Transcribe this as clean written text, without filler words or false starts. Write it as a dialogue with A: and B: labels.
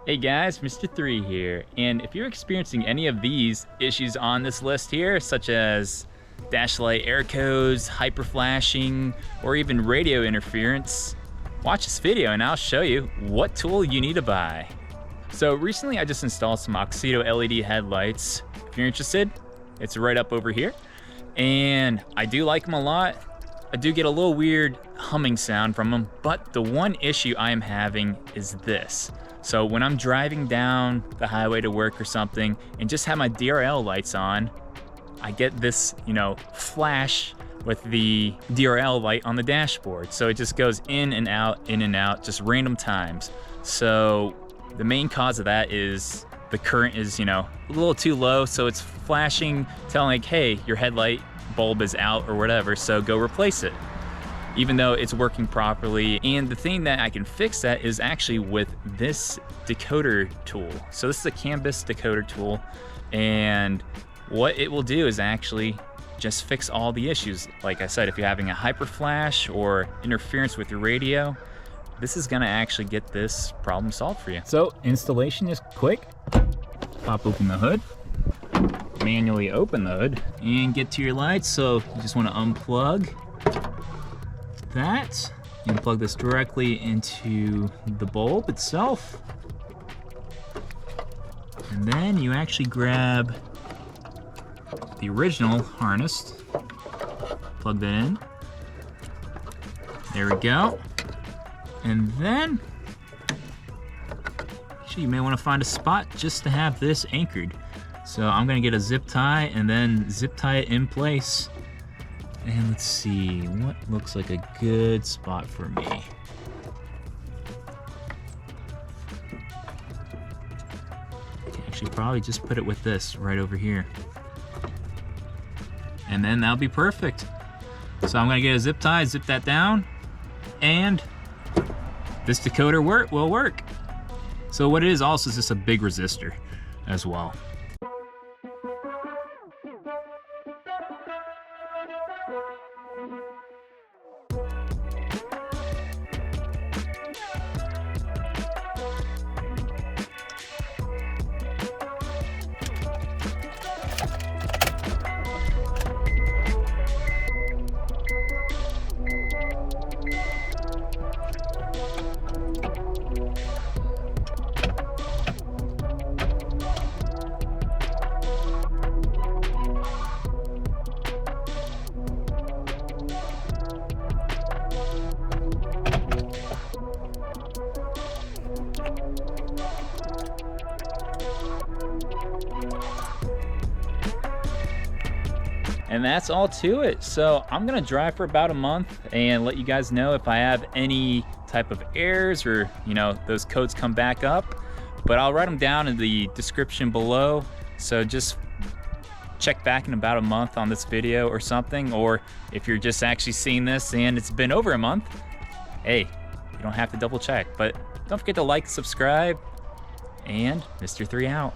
A: Hey guys, Mr.III here, and if you're experiencing any of these issues on this list here, such as dash light error codes, hyper flashing, or even radio interference, watch this video and I'll show you what tool you need to buy. So recently I just installed some Auxito LED headlights. If you're interested, it's right up over here, and I do like them a lot. I do get a little weird humming sound from them, but the one issue I am having is this. So when I'm driving down the highway to work or something and just have my DRL lights on, I get this, flash with the DRL light on the dashboard. So it just goes in and out, just random times. So the main cause of that is the current is, a little too low. So it's flashing, telling like, hey, your headlight bulb is out or whatever, so go replace it, even though it's working properly. And the thing that I can fix that is actually with this decoder tool. So this is a Canbus Decoder tool, and what it will do is actually just fix all the issues. Like I said, if you're having a hyper flash or interference with your radio, this is gonna actually get this problem solved for you. So installation is quick. Pop open the hood, manually open the hood, and get to your lights. So you just wanna unplug that and plug this directly into the bulb itself. And then you actually grab the original harness, plug that in. There we go. And then actually you may want to find a spot just to have this anchored. So I'm gonna get a zip tie and then zip tie it in place. And let's see, what looks like a good spot for me? Actually, probably just put it with this right over here. And then that'll be perfect. So I'm gonna get a zip tie, zip that down, and this decoder will work. So what it is also is just a big resistor as well. And that's all to it. So I'm gonna drive for about a month and let you guys know if I have any type of errors or those codes come back up, but I'll write them down in the description below. So just check back in about a month on this video or something, or if you're just actually seeing this and it's been over a month, hey, you don't have to double check, but don't forget to like, subscribe, and Mr.III out.